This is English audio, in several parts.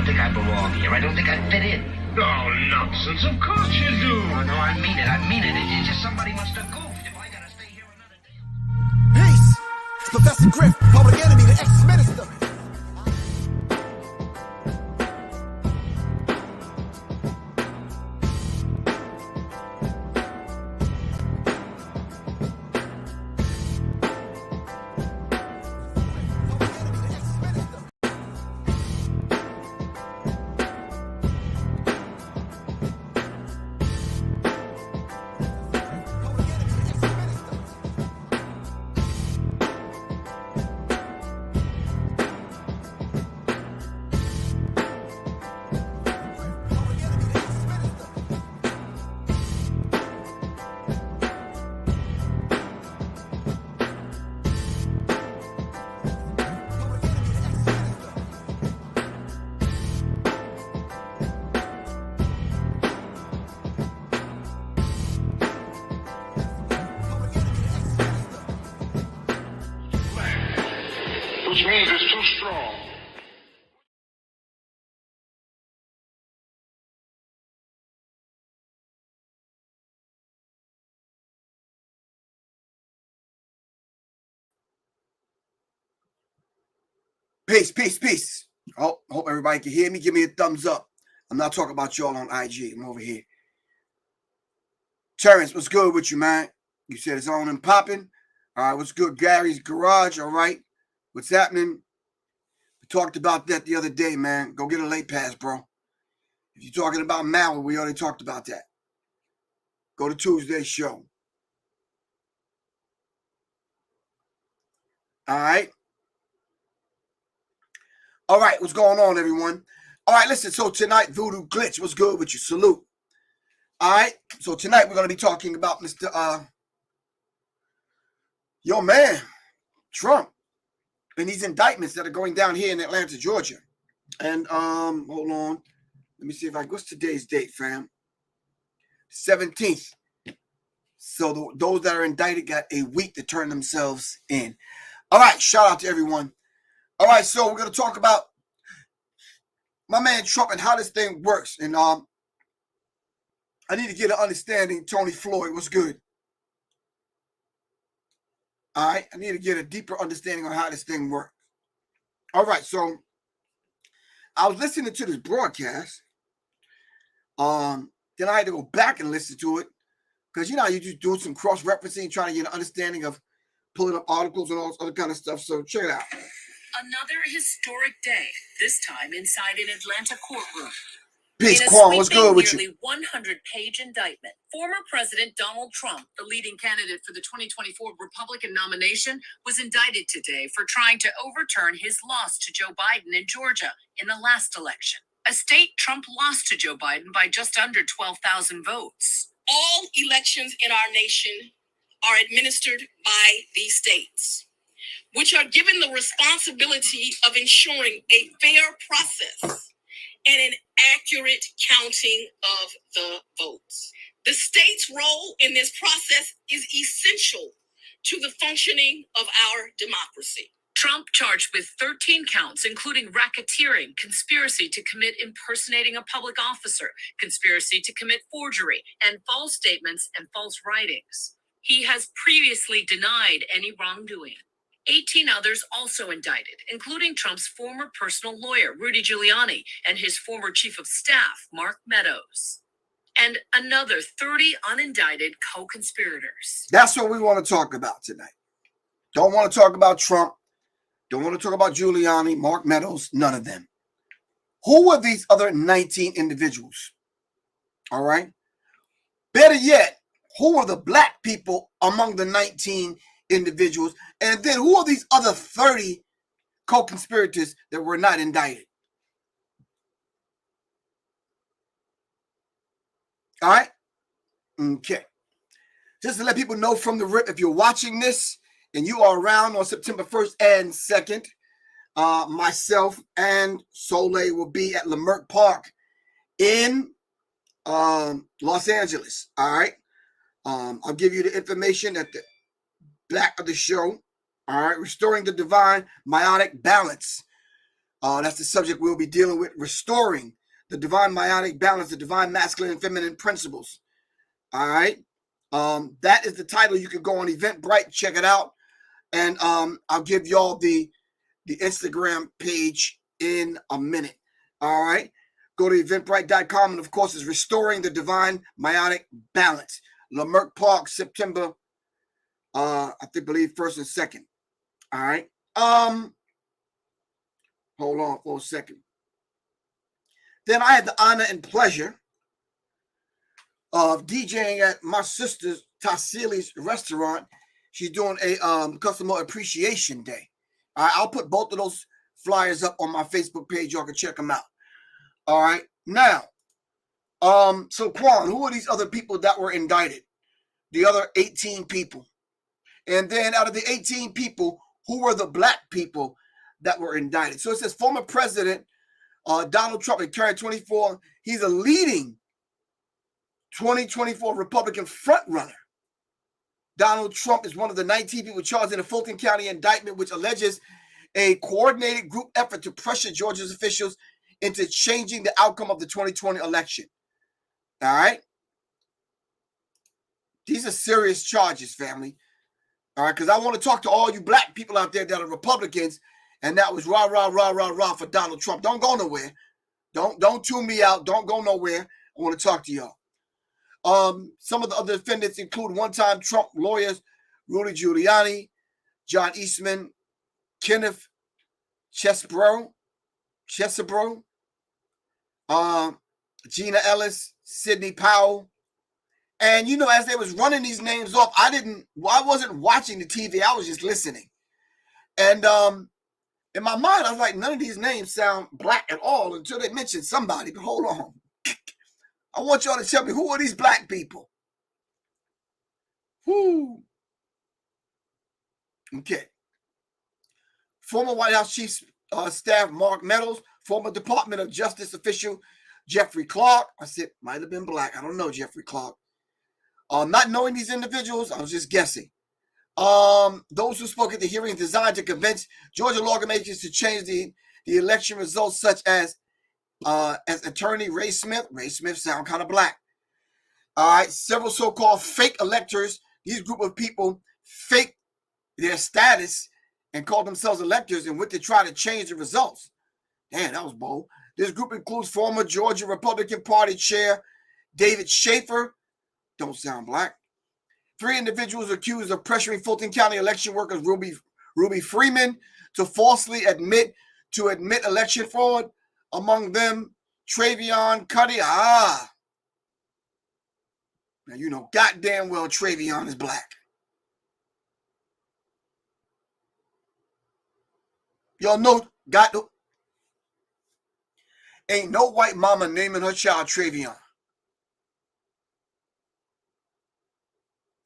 don't think I belong here. I don't think I fit in. Oh, nonsense. Of course you do. Oh, no, I mean it. I mean it. It's just somebody must have goofed if I gotta stay here another day. Peace. It's Professor Griff, public enemy, the ex-minister. Which means it's too strong. Peace, peace, peace. Hope everybody can hear me. Give me a thumbs up. I'm not talking about y'all on IG. I'm over here. Terrence, what's good with you, man? You said it's on and popping. All right, what's good? Gary's Garage, all right. What's happening? We talked about that the other day, man. Go get a late pass, bro. If you're talking about malware, we already talked about that. Go to Tuesday's show. All right. All right, what's going on, everyone? All right, listen, so tonight, Voodoo Glitch, what's good with you? Salute. All right, so tonight we're going to be talking about Mr. Your man, Trump, and these indictments that are going down here in Atlanta, Georgia. And hold on. Let me see if what's today's date, fam? 17th. So those that are indicted got a week to turn themselves in. All right, shout out to everyone. All right, so we're going to talk about my man Trump and how this thing works. And I need to get an understanding. Tony Floyd, what's good? All right, I need to get a deeper understanding on how this thing works. All right, so I was listening to this broadcast. Then I had to go back and listen to it because, you know, you just do some cross-referencing, trying to get an understanding of pulling up articles and all this other kind of stuff. So check it out. Another historic day, this time inside an Atlanta courtroom. Peace, Quan. What's good with you? Nearly 100-page indictment. Former President Donald Trump, the leading candidate for the 2024 Republican nomination, was indicted today for trying to overturn his loss to Joe Biden in Georgia in the last election. A state Trump lost to Joe Biden by just under 12,000 votes. All elections in our nation are administered by these states, which are given the responsibility of ensuring a fair process and an accurate counting of the votes. The state's role in this process is essential to the functioning of our democracy. Trump charged with 13 counts, including racketeering, conspiracy to commit impersonating a public officer, conspiracy to commit forgery, and false statements and false writings. He has previously denied any wrongdoing. 18 others also indicted, including Trump's former personal lawyer, Rudy Giuliani, and his former chief of staff, Mark Meadows. And another 30 unindicted co-conspirators. That's what we want to talk about tonight. Don't want to talk about Trump. Don't want to talk about Giuliani, Mark Meadows, none of them. Who are these other 19 individuals? All right. Better yet, who are the black people among the 19 individuals? And then who are these other 30 co-conspirators that were not indicted? All right. Okay. Just to let people know from the rip, if you're watching this and you are around on September 1st and 2nd, myself and Soleil will be at Leimert Park in Los Angeles. All right. I'll give you the information at the back of the show. All right. Restoring the Divine Meiotic Balance. That's the subject we'll be dealing with, restoring the divine meiotic balance, the divine masculine and feminine principles. All right. That is the title. You can go on Eventbrite, check it out. And I'll give y'all the Instagram page in a minute. All right. Go to eventbrite.com. And of course, it's Restoring the Divine Meiotic Balance. Leimert Park, September, I believe 1st and 2nd. All right. Hold on for a second. Then I had the honor and pleasure of DJing at my sister Tassili's restaurant. She's doing a customer appreciation day. All right, I'll put both of those flyers up on my Facebook page. Y'all can check them out. All right. Now, so Quan, who are these other people that were indicted? The other 18 people. And then out of the 18 people, who were the black people that were indicted? So it says former President Donald Trump in carry 24. He's a leading 2024 Republican frontrunner. Donald Trump is one of the 19 people charged in a Fulton County indictment, which alleges a coordinated group effort to pressure Georgia's officials into changing the outcome of the 2020 election. All right. These are serious charges, family. All right, because I want to talk to all you black people out there that are Republicans, and that was rah, rah, rah, rah, rah for Donald Trump. Don't go nowhere. Don't tune me out. Don't go nowhere. I want to talk to y'all. Some of the other defendants include one-time Trump lawyers, Rudy Giuliani, John Eastman, Kenneth Chesebro, Gina Ellis, Sidney Powell. And, you know, as they was running these names off, I wasn't watching the TV. I was just listening. And in my mind, I was like, none of these names sound black at all until they mentioned somebody. But hold on. I want y'all to tell me, who are these black people? Who? Okay. Former White House Chief Staff Mark Meadows, former Department of Justice official Jeffrey Clark. I said, might have been black. I don't know Jeffrey Clark. Not knowing these individuals, I was just guessing. Those who spoke at the hearing designed to convince Georgia lawmakers to change the election results, such as attorney Ray Smith. Ray Smith sound kind of black. All right, several so-called fake electors. These group of people fake their status and call themselves electors and went to try to change the results. Damn, that was bold. This group includes former Georgia Republican Party Chair David Schaefer. Don't sound black. 3 individuals accused of pressuring Fulton County election workers Ruby Freeman to falsely admit election fraud. Among them, Travion Cuddy. Now you know goddamn well Travion is black. Y'all know, ain't no white mama naming her child Travion.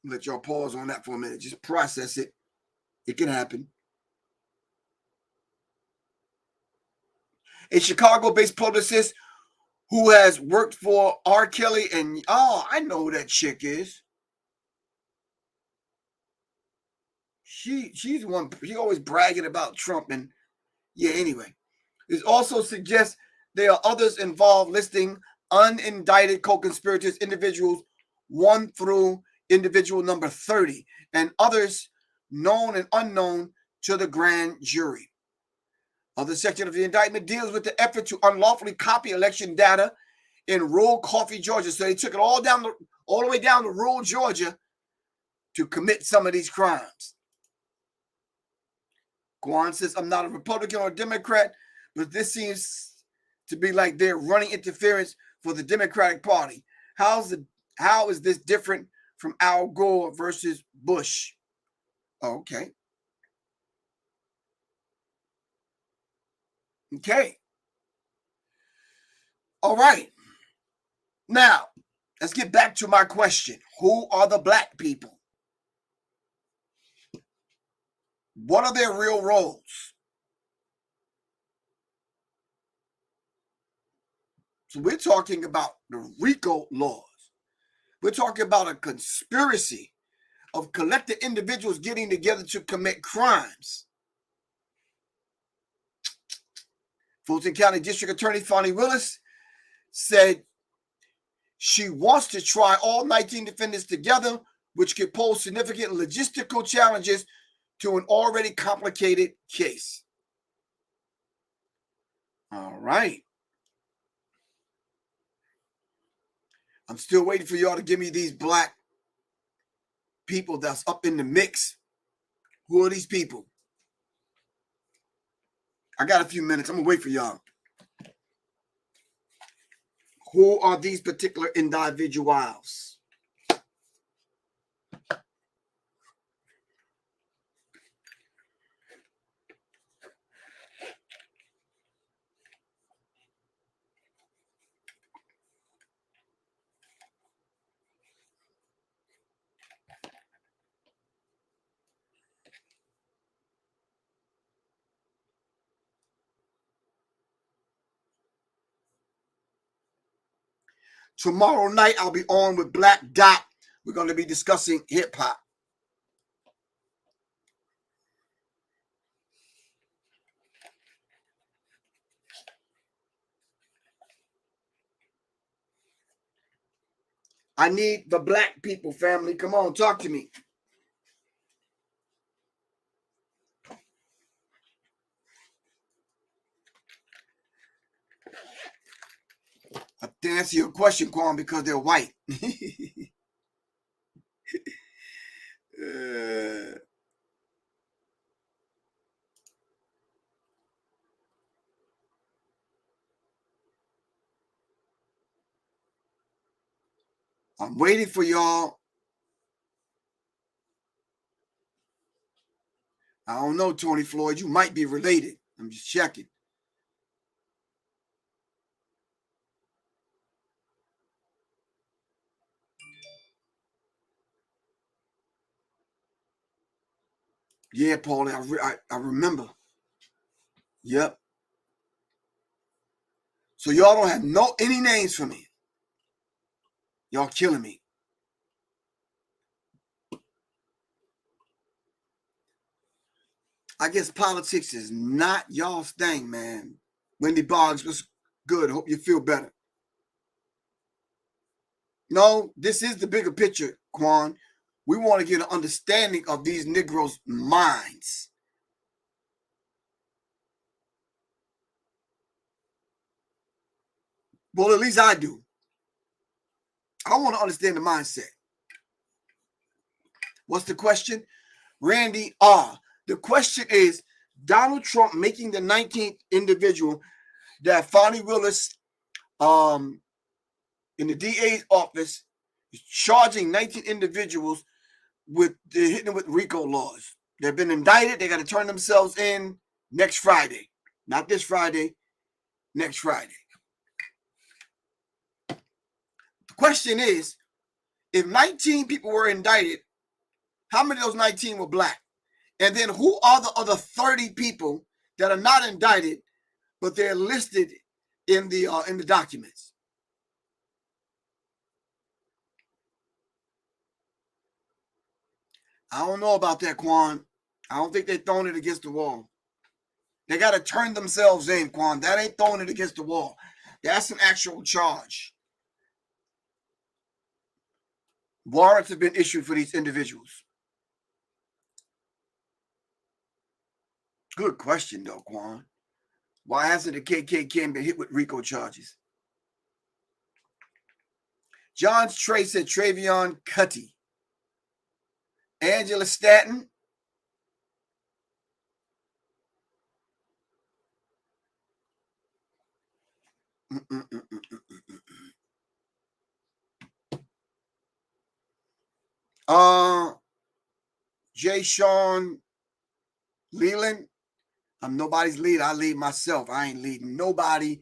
Let y'all pause on that for a minute. Just process it. It can happen. A Chicago-based publicist who has worked for R. Kelly and, I know who that chick is. She's one, she always bragging about Trump and, yeah, anyway. It also suggests there are others involved, listing unindicted co-conspirators, individuals 1 through individual number 30, and others known and unknown to the grand jury. Other section of the indictment deals with the effort to unlawfully copy election data in rural Coffee, Georgia. So they took it all the way down to rural Georgia to commit some of these crimes. Guan says, I'm not a Republican or a Democrat, but this seems to be like they're running interference for the Democratic Party. How is this different from Al Gore versus Bush? Okay. Okay. All right. Now, let's get back to my question. Who are the black people? What are their real roles? So we're talking about the RICO laws. We're talking about a conspiracy of collective individuals getting together to commit crimes. Fulton County District Attorney Fonnie Willis said she wants to try all 19 defendants together, which could pose significant logistical challenges to an already complicated case. All right. I'm still waiting for y'all to give me these black people that's up in the mix. Who are these people? I got a few minutes. I'm going to wait for y'all. Who are these particular individuals? Tomorrow night, I'll be on with Black Dot. We're going to be discussing hip hop. I need the black people, family. Come on, talk to me. I have to answer your question, Quan, because they're white. I'm waiting for y'all. I don't know, Tony Floyd. You might be related. I'm just checking. Yeah, Paulie, I remember. Yep. So y'all don't have any names for me. Y'all killing me. I guess politics is not y'all's thing, man. Wendy Boggs was good. Hope you feel better. No, this is the bigger picture, Quan. We want to get an understanding of these Negroes' minds. Well, at least I do. I want to understand the mindset. What's the question? Randy R. The question is, Donald Trump making the 19th individual that Fonnie Willis in the DA's office is charging 19 individuals with hitting them with RICO laws. They've been indicted. They got to turn themselves in next Friday. Not this Friday, next Friday. The question is, if 19 people were indicted, how many of those 19 were black? And then who are the other 30 people that are not indicted, but they're listed in the documents? I don't know about that, Quan. I don't think they're throwing it against the wall. They got to turn themselves in, Quan. That ain't throwing it against the wall. That's an actual charge. Warrants have been issued for these individuals. Good question, though, Quan. Why hasn't the KKK been hit with RICO charges? John's Trey said Travion Cutty. Angela Stanton. Jay Sean Leland. I'm nobody's leader. I lead myself. I ain't leading nobody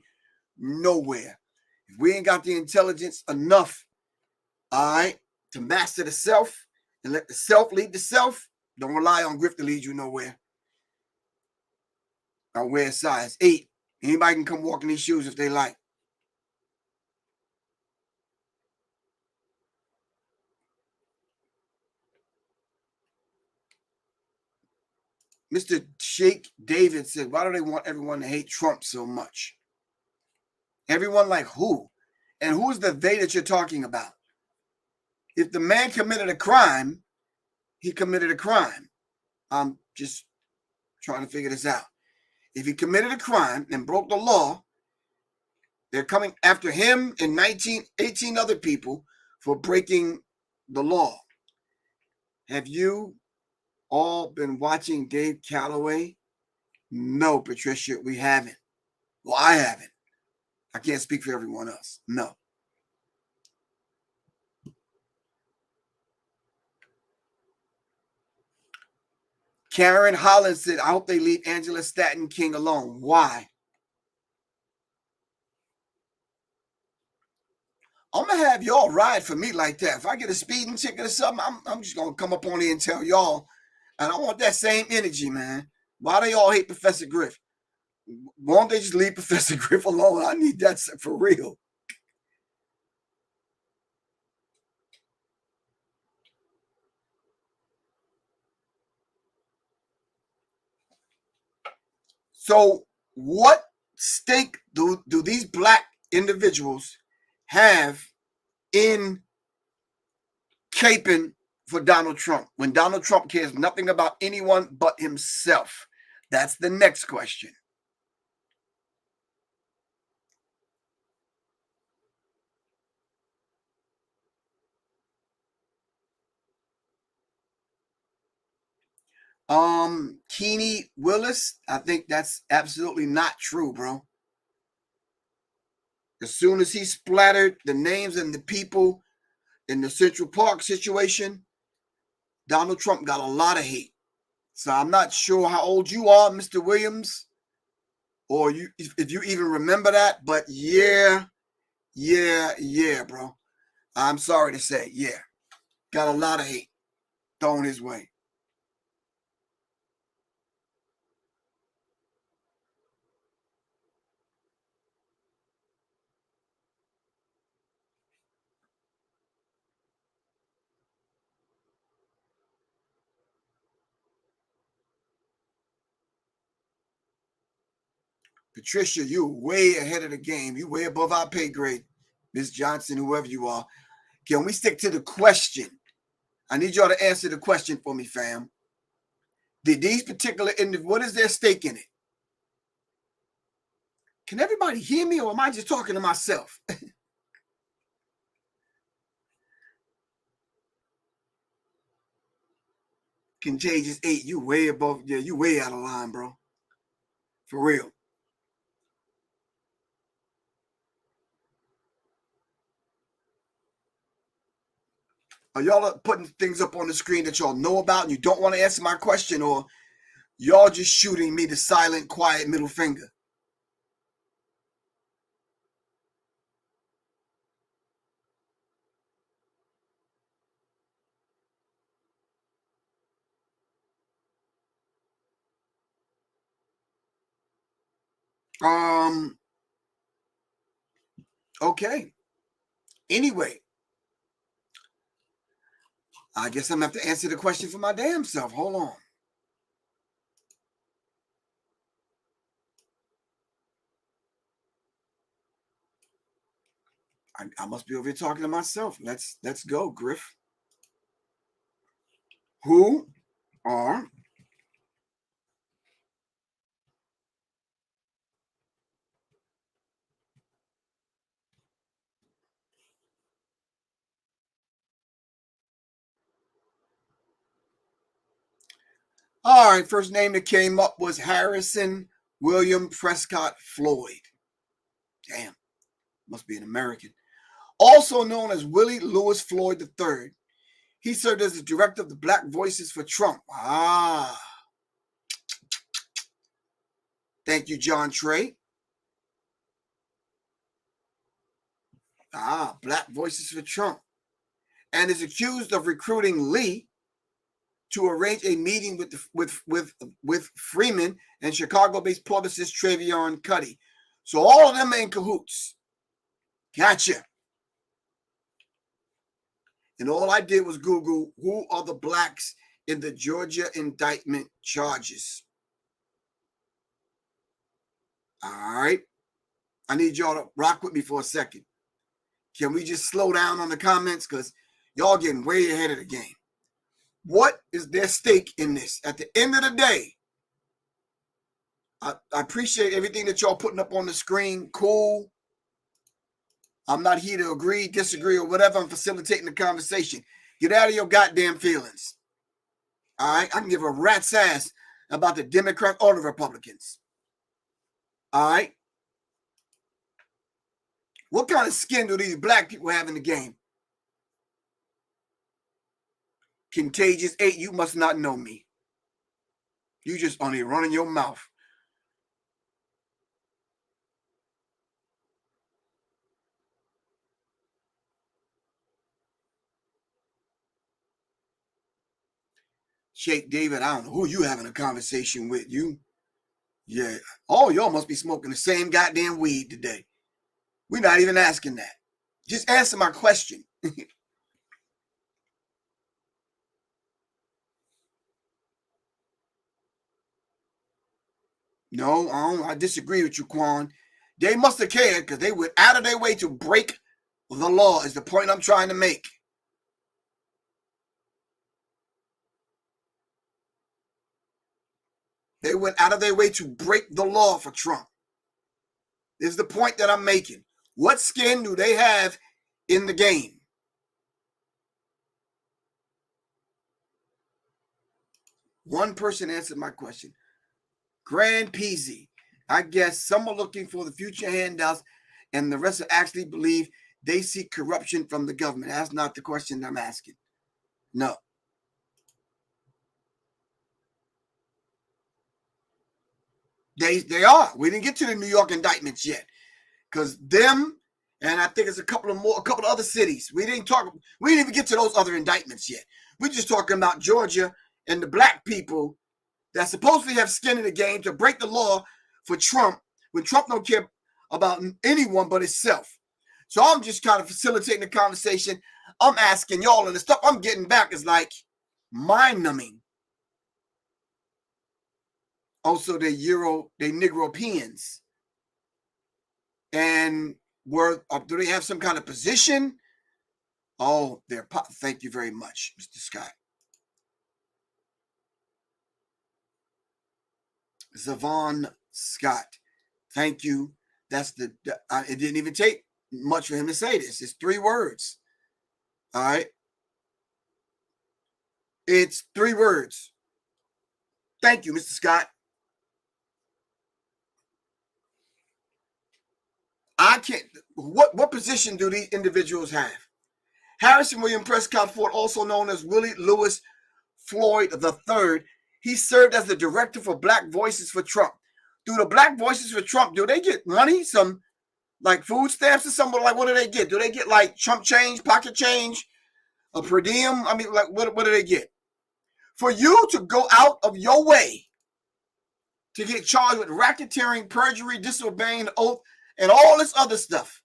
nowhere. If we ain't got the intelligence enough, all right, to master the self and let the self lead the self, don't rely on Griff to lead you nowhere. I wear size 8. Anybody can come walk in these shoes if they like. Mr. Sheikh David said, why do they want everyone to hate Trump so much? Everyone like who? And who's the they that you're talking about? If the man committed a crime, he committed a crime. I'm just trying to figure this out. If he committed a crime and broke the law, they're coming after him and 18 other people for breaking the law. Have you all been watching Dave Calloway? No, Patricia, we haven't. Well, I haven't. I can't speak for everyone else. No. Karen Holland said, I hope they leave Angela Staton King alone. Why? I'm going to have y'all ride for me like that. If I get a speeding ticket or something, I'm just going to come up on here and tell y'all. And I want that same energy, man. Why do y'all hate Professor Griff? Won't they just leave Professor Griff alone? I need that for real. So what stake do these black individuals have in caping for Donald Trump when Donald Trump cares nothing about anyone but himself? That's the next question. Keeney Willis, I think that's absolutely not true, bro. As soon as he splattered the names and the people in the Central Park situation, Donald Trump got a lot of hate. So I'm not sure how old you are, Mr. Williams, or if you even remember that, but yeah, bro. I'm sorry to say, yeah. Got a lot of hate thrown his way. Patricia, you way ahead of the game. You way above our pay grade. Ms. Johnson, whoever you are. Can we stick to the question? I need y'all to answer the question for me, fam. Did these particular individuals, what is their stake in it? Can everybody hear me, or am I just talking to myself? Contagious 8, you way above, yeah, you way out of line, bro. For real. Are y'all putting things up on the screen that y'all know about and you don't want to answer my question, or y'all just shooting me the silent, quiet middle finger? Okay. Anyway, I guess I'm going to have to answer the question for my damn self. Hold on. I must be over here talking to myself. Let's go, Griff. Who are all right? First name that came up was Harrison William Prescott Floyd. Damn, must be an American. Also known as Willie Lewis Floyd III. He served as the director of the Black Voices for Trump. Thank you, John Trey. Black Voices for Trump. And is accused of recruiting Lee to arrange a meeting with Freeman and Chicago-based publicist Travion Cuddy. So all of them are in cahoots. Gotcha. And all I did was Google who are the blacks in the Georgia indictment charges. All right. I need y'all to rock with me for a second. Can we just slow down on the comments? Because y'all getting way ahead of the game. What is their stake in this? At the end of the day, I appreciate everything that y'all putting up on the screen. Cool. I'm not here to agree, disagree, or whatever. I'm facilitating the conversation. Get out of your goddamn feelings. All right? I can give a rat's ass about the Democrats or the Republicans. All right? What kind of skin do these black people have in the game? Contagious 8, you must not know me. You just only running your mouth. Shake David, I don't know who you having a conversation with. You? Yeah. Oh, y'all must be smoking the same goddamn weed today. We're not even asking that. Just answer my question. No, I disagree with you, Quan. They must have cared because they went out of their way to break the law is the point I'm trying to make. They went out of their way to break the law for Trump. This is the point that I'm making. What skin do they have in the game? One person answered my question. Grand Peasy. I guess some are looking for the future handouts and the rest actually believe they seek corruption from the government. That's not the question I'm asking. No. They are. We didn't get to the New York indictments yet. Because them, and I think it's a couple of other cities. We didn't even get to those other indictments yet. We're just talking about Georgia and the black people that supposedly have skin in the game to break the law for Trump when Trump don't care about anyone but himself. So I'm just kind of facilitating the conversation. I'm asking y'all, and the stuff I'm getting back is like mind-numbing. Also, they're Negropeans. And do they have some kind of position? Oh, thank you very much, Mr. Scott. Zavon Scott. Thank you. That's it didn't even take much for him to say this. It's 3 words. All right. It's 3 words. Thank you, Mr. Scott. I can't. What position do these individuals have? Harrison William Prescott Ford, also known as Willie Lewis Floyd III, he served as the director for Black Voices for Trump. Do the Black Voices for Trump, do they get money? Some like food stamps or something? Like, what do they get? Do they get like chump change, pocket change, a per diem? I mean, like, what do they get? For you to go out of your way to get charged with racketeering, perjury, disobeying the oath, and all this other stuff.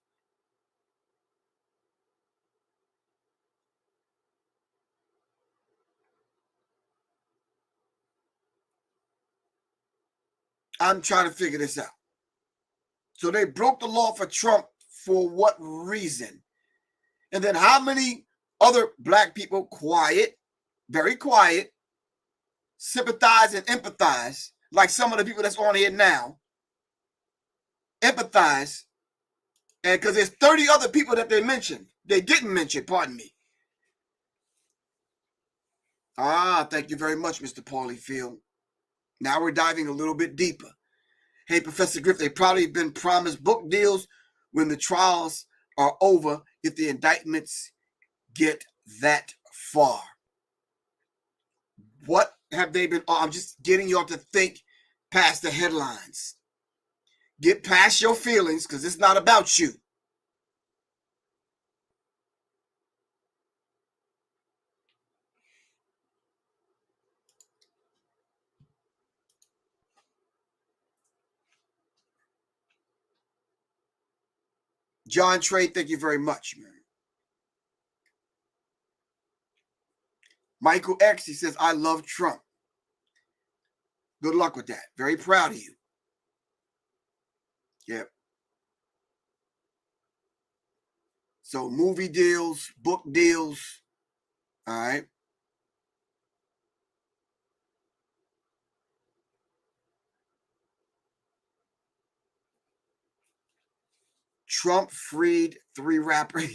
I'm trying to figure this out. So they broke the law for Trump for what reason? And then how many other black people, quiet, very quiet, sympathize and empathize, like some of the people that's on here now, empathize, and because there's 30 other people that they didn't mention, pardon me. Thank you very much, Mr. Paulie Field. Now we're diving a little bit deeper. Hey, Professor Griff, they've probably been promised book deals when the trials are over if the indictments get that far. What have they been? I'm just getting y'all to think past the headlines. Get past your feelings because it's not about you. John Trey, thank you very much, man. Michael X, he says, I love Trump. Good luck with that. Very proud of you. Yep. So movie deals, book deals. All right. Trump freed 3 rappers.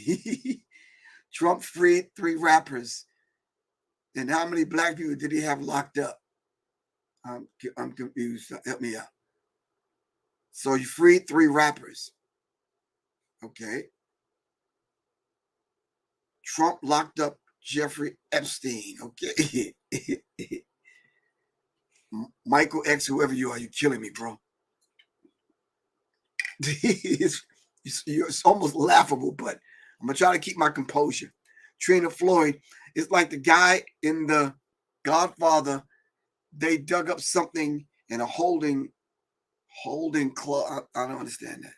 Trump freed 3 rappers. And how many black people did he have locked up? I'm confused. Help me out. So you freed 3 rappers. Okay. Trump locked up Jeffrey Epstein. Okay. Michael X, whoever you are, you're killing me, bro. it's almost laughable, but I'm going to try to keep my composure. Trina Floyd is like the guy in The Godfather. They dug up something in a holding club. I don't understand that.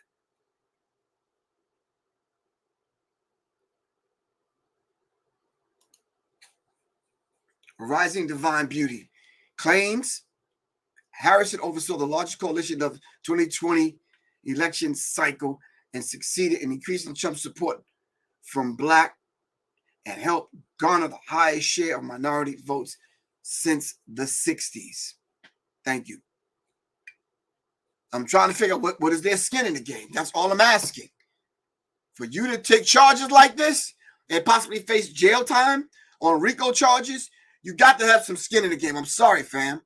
Rising Divine Beauty claims Harrison oversaw the largest coalition of 2020 election cycle and succeeded in increasing Trump's support from Black and helped garner the highest share of minority votes since the 60s. Thank you. I'm trying to figure out what is their skin in the game. That's all I'm asking. For you to take charges like this and possibly face jail time on RICO charges, you got to have some skin in the game. I'm sorry, fam.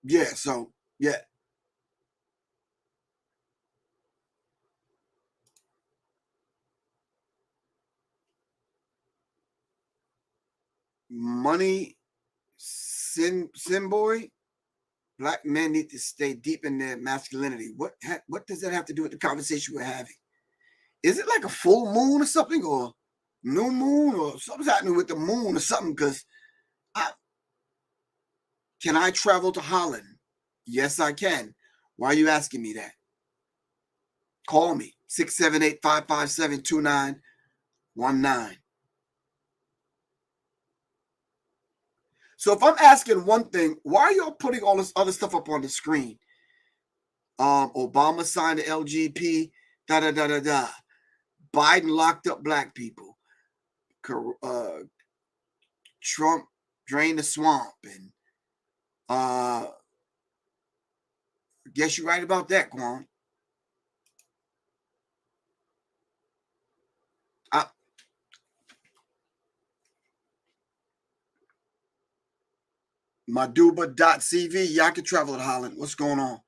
Yeah, so, yeah. Money, sin boy. Black men need to stay deep in their masculinity. What does that have to do with the conversation we're having? Is it like a full moon or something, or new moon, or something's happening with the moon or something? Because can I travel to Holland? Yes, I can. Why are you asking me that? Call me, 678-557-2919. So if I'm asking one thing, why are y'all putting all this other stuff up on the screen? Obama signed the LGP, da-da-da-da-da. Biden locked up Black people. Trump drained the swamp. And I guess you're right about that, Quan. Maduba.cv. Yeah, I can travel to Holland. What's going on?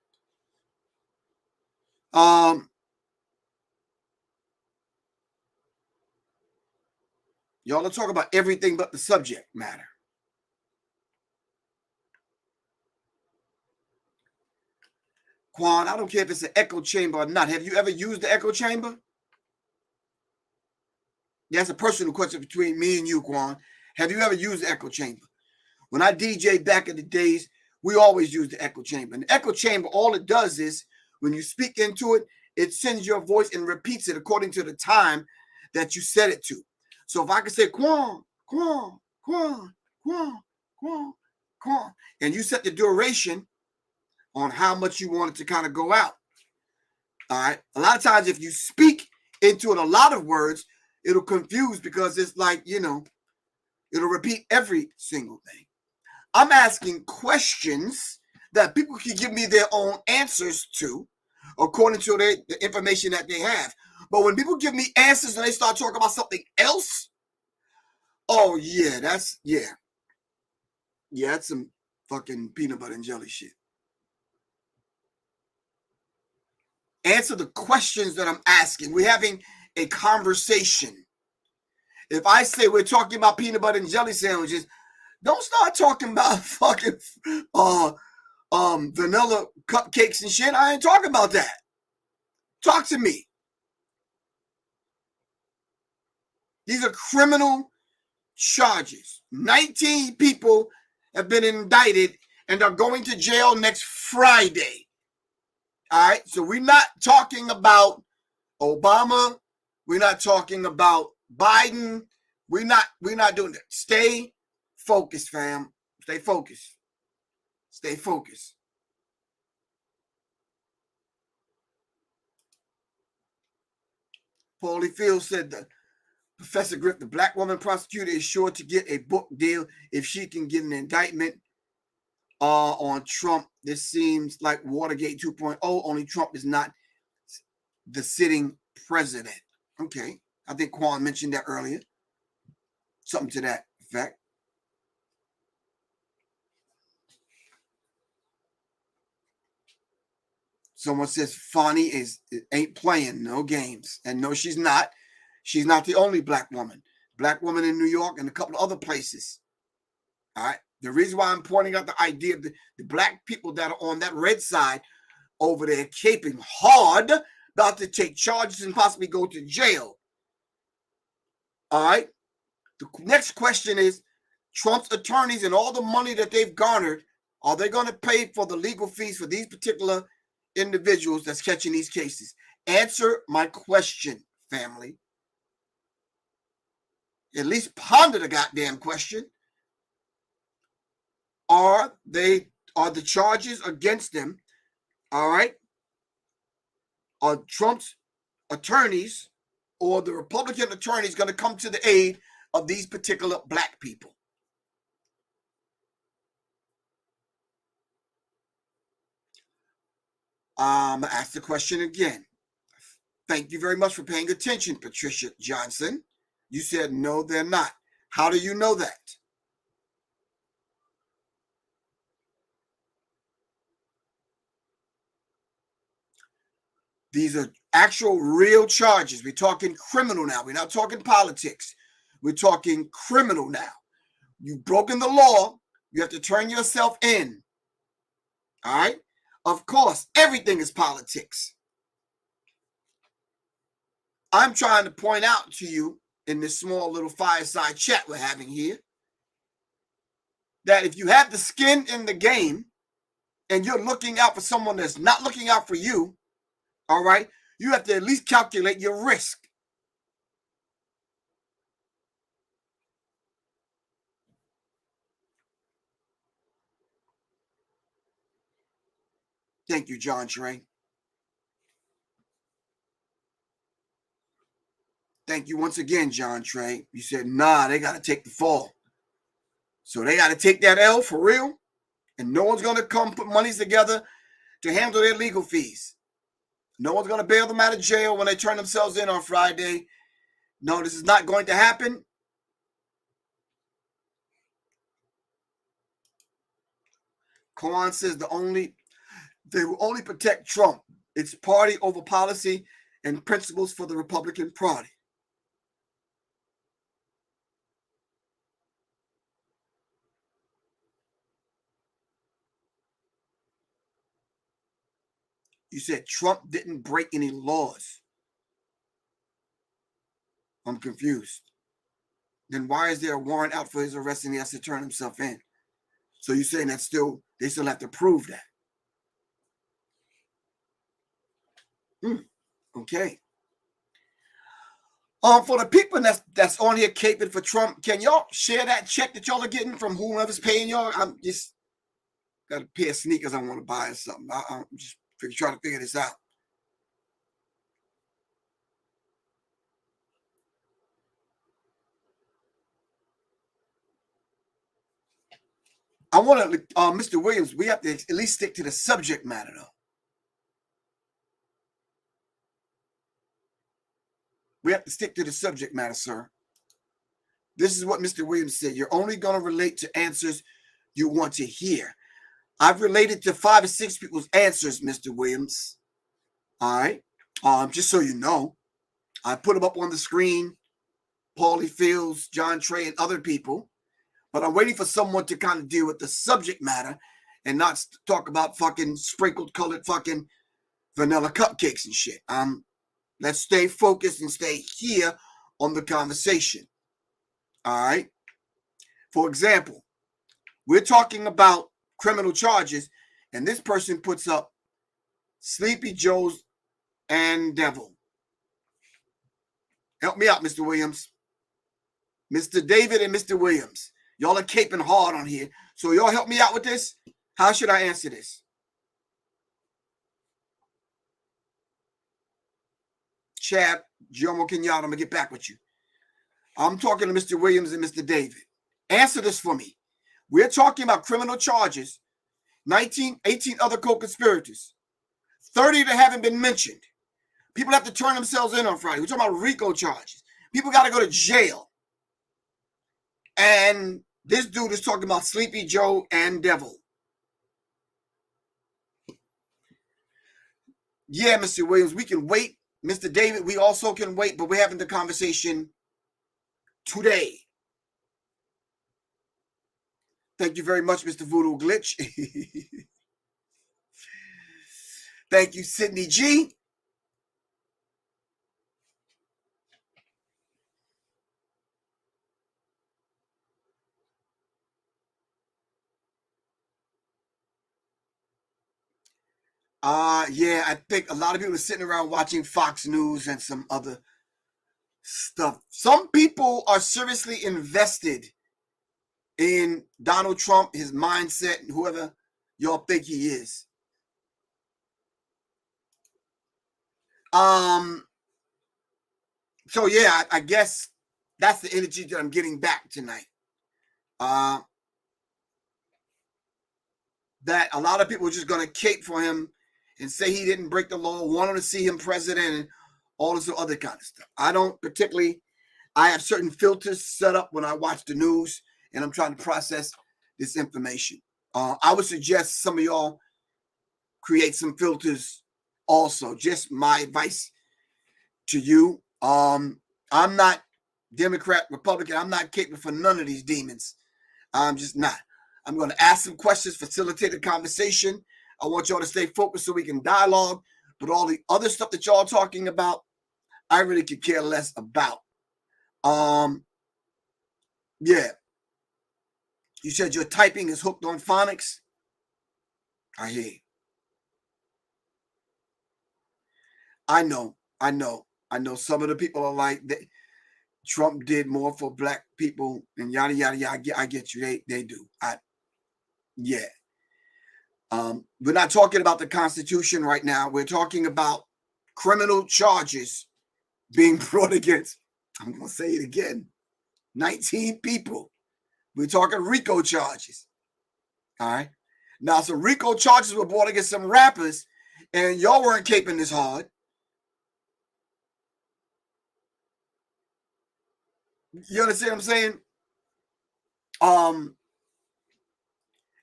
Y'all are talking about everything but the subject matter. Quan, I don't care if it's an echo chamber or not. Have you ever used the echo chamber? That's a personal question between me and you, Quan. Have you ever used the echo chamber? When I DJ back in the days, we always used the echo chamber. And the echo chamber, all it does is when you speak into it, it sends your voice and repeats it according to the time that you set it to. So if I could say Quan, Quan, Quan, Quan, Quan, Quan, and you set the duration on how much you want it to kind of go out. All right. A lot of times if you speak into it a lot of words, it'll confuse because it's like, it'll repeat every single thing. I'm asking questions that people can give me their own answers to according to the information that they have. But when people give me answers and they start talking about something else, oh, yeah, that's some fucking peanut butter and jelly shit. Answer the questions that I'm asking. We're having a conversation. If I say we're talking about peanut butter and jelly sandwiches, don't start talking about fucking vanilla cupcakes and shit. I ain't talking about that. Talk to me. These are criminal charges. 19 people have been indicted and are going to jail next Friday. All right, so we're not talking about Obama. We're not talking about Biden. We're not doing that. Stay focused, fam. Stay focused. Stay focused. Paulie Fields said that Professor Griff, the black woman prosecutor, is sure to get a book deal if she can get an indictment on Trump. This seems like Watergate 2.0, only Trump is not the sitting president. Okay. I think Quan mentioned that earlier. Something to that effect. Someone says Fonnie ain't playing no games. And no, she's not. She's not the only black woman. Black woman in New York and a couple of other places. All right. The reason why I'm pointing out the idea of the black people that are on that red side over there caping hard, about to take charges and possibly go to jail. All right. The next question is, Trump's attorneys and all the money that they've garnered, are they going to pay for the legal fees for these particular individuals that's catching these cases? Answer my question, family. At least ponder the goddamn question. Are the charges against them, all right, are Trump's attorneys or the Republican attorneys going to come to the aid of these particular black people? I'm going to ask the question again. Thank you very much for paying attention, Patricia Johnson. You said, no, they're not. How do you know that? These are actual real charges. We're talking criminal now. We're not talking politics. We're talking criminal now. You've broken the law. You have to turn yourself in. All right? Of course, everything is politics. I'm trying to point out to you in this small little fireside chat we're having here that if you have the skin in the game and you're looking out for someone that's not looking out for you, all right, you have to at least calculate your risk. Thank you, John Trey. Thank you once again, John Trey. You said, nah, they got to take the fall. So they got to take that L for real, and no one's going to come put monies together to handle their legal fees. No one's going to bail them out of jail when they turn themselves in on Friday. No, this is not going to happen. Kwan says they will only protect Trump. It's party over policy and principles for the Republican Party. You said Trump didn't break any laws. I'm confused. Then why is there a warrant out for his arrest and he has to turn himself in? So you're saying that they still have to prove that? Okay. For the people that's on here caping for Trump, can y'all share that check that y'all are getting from whoever's paying y'all? I'm just got a pair of sneakers I want to buy or something. I'm just trying to figure this out. I want to, Mr. Williams, we have to at least stick to the subject matter, though. We have to stick to the subject matter, sir. This is what Mr. Williams said. You're only going to relate to answers you want to hear. I've related to 5 or 6 people's answers, Mr. Williams. All right. Just so you know, I put them up on the screen. Paulie Fields, John Trey, and other people. But I'm waiting for someone to kind of deal with the subject matter and not talk about fucking sprinkled colored fucking vanilla cupcakes and shit. Let's stay focused and stay here on the conversation. All right. For example, we're talking about criminal charges, and this person puts up Sleepy Joe's and Devil. Help me out, Mr. Williams. Mr. David and Mr. Williams, y'all are caping hard on here. So y'all help me out with this. How should I answer this? Chad, Jomo Kenyatta, I'm going to get back with you. I'm talking to Mr. Williams and Mr. David. Answer this for me. We're talking about criminal charges, 18 other co-conspirators, 30 that haven't been mentioned. People have to turn themselves in on Friday. We're talking about RICO charges. People got to go to jail. And this dude is talking about Sleepy Joe and Devil. Yeah, Mr. Williams, we can wait. Mr. David, we also can wait, but we're having the conversation today. Thank you very much, Mr. Voodoo Glitch. Thank you, Sydney G. Yeah, I think a lot of people are sitting around watching Fox News and some other stuff. Some people are seriously invested in Donald Trump, his mindset, and whoever y'all think he is. So yeah, I guess that's the energy that I'm getting back tonight. That a lot of people are just going to cape for him and say he didn't break the law, want to see him president, and all this other kind of stuff. I don't particularly, I have certain filters set up when I watch the news and I'm trying to process this information. I would suggest some of y'all create some filters also. Just my advice to you. I'm not Democrat, Republican. I'm not capable for none of these demons. I'm just not. I'm going to ask some questions, facilitate a conversation. I want y'all to stay focused so we can dialogue. But all the other stuff that y'all talking about, I really could care less about. Yeah. You said your typing is hooked on phonics? I hear you. I know. Some of the people are like, Trump did more for black people and yada, yada, yada. I get you. They do. Yeah. We're not talking about the Constitution right now. We're talking about criminal charges being brought against, I'm going to say it again, 19 people. We're talking RICO charges. All right. Now, some RICO charges were brought against some rappers, and y'all weren't caping this hard. You understand what I'm saying?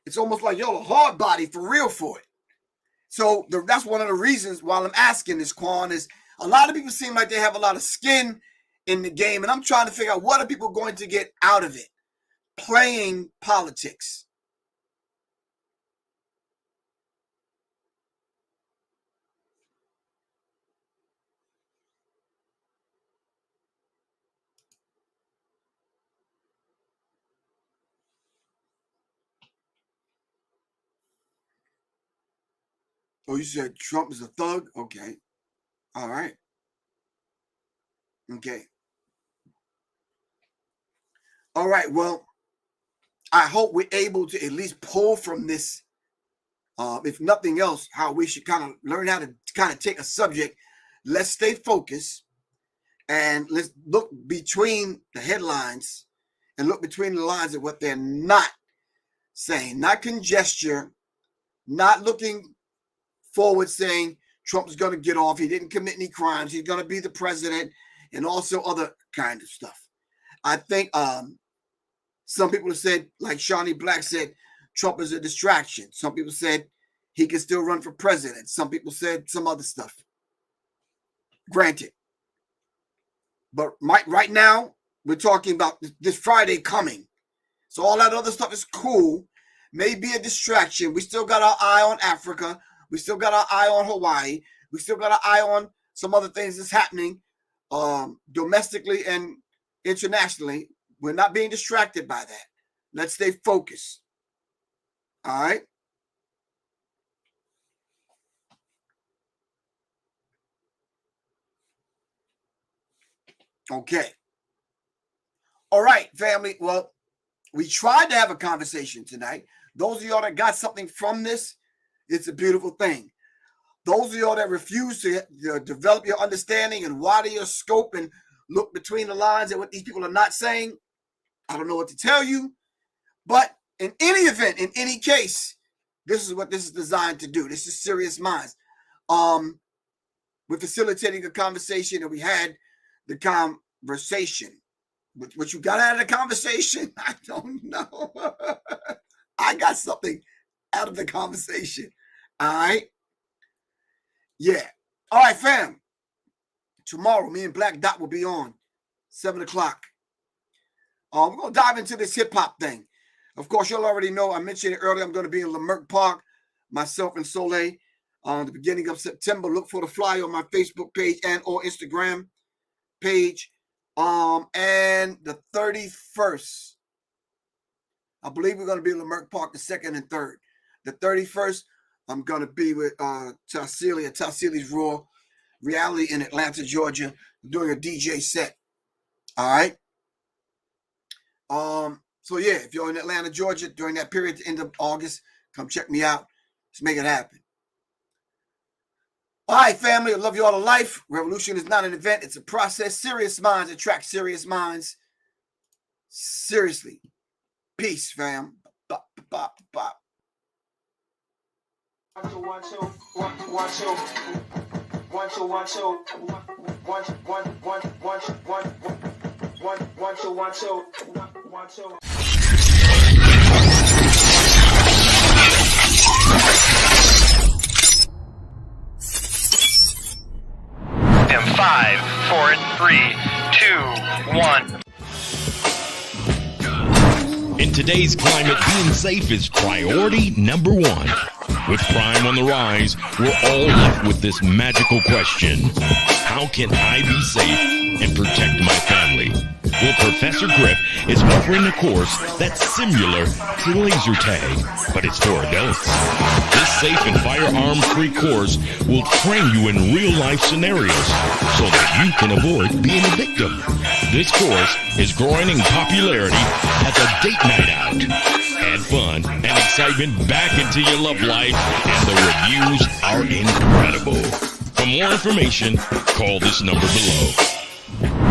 It's almost like y'all a hard body for real for it. So that's one of the reasons why I'm asking this, Quan, is a lot of people seem like they have a lot of skin in the game, and I'm trying to figure out what are people going to get out of it, playing politics. Oh, you said Trump is a thug? Okay. All right. Okay. All right. Well, I hope we're able to at least pull from this, if nothing else, how we should kind of learn how to kind of take a subject. Let's stay focused and let's look between the headlines and look between the lines of what they're not saying, not conjecture, not looking forward saying Trump's going to get off. He didn't commit any crimes. He's going to be the president and also other kind of stuff. I think some people have said, like Shawnee Black said, Trump is a distraction. Some people said he can still run for president. Some people said some other stuff. Granted. But right now, we're talking about this Friday coming. So all that other stuff is cool. May be a distraction. We still got our eye on Africa. We still got our eye on Hawaii. We still got our eye on some other things that's happening domestically and internationally. We're not being distracted by that. Let's stay focused. All right. Okay. All right, family. Well, we tried to have a conversation tonight. Those of y'all that got something from this, it's a beautiful thing. Those of y'all that refuse to develop your understanding and widen your scope and look between the lines at what these people are not saying, I don't know what to tell you. But in any event, in any case, this is what this is designed to do. This is Serious Minds. We're facilitating a conversation, and we had the conversation. What you got out of the conversation, I don't know. I got something out of the conversation. All right? Yeah. All right, fam. Tomorrow, me and Black Dot will be on 7 o'clock. We're going to dive into this hip-hop thing. Of course, you'll already know, I mentioned it earlier, I'm going to be in Leimert Park, myself and Soleil, on the beginning of September. Look for the flyer on my Facebook page and or Instagram page. And the 31st, I believe we're going to be in Leimert Park the 2nd and 3rd. The 31st, I'm going to be with Tassili at Tassili's Raw Reality in Atlanta, Georgia, doing a DJ set. All right. So yeah, if you're in Atlanta, Georgia, during that period, at the end of August, come check me out. Let's make it happen. All right, family, I love you all to life. Revolution is not an event, it's a process. Serious minds attract serious minds. Seriously. Peace, fam. Bop, bop, bop. 1 2 1 2 1 1 2 1 2 1 2 1 1 1 1 1 1 2 1 2 1 2. And 5, 4, 3, 2, 1. In today's climate, being safe is priority number one. With crime on the rise, we're all left with this magical question: how can I be safe and protect my family? Well, Professor Griff is offering a course that's similar to laser tag, but it's for adults. This safe and firearm-free course will train you in real-life scenarios so that you can avoid being a victim. This course is growing in popularity as a date night out. Add fun and excitement back into your love life, and the reviews are incredible. For more information, call this number below.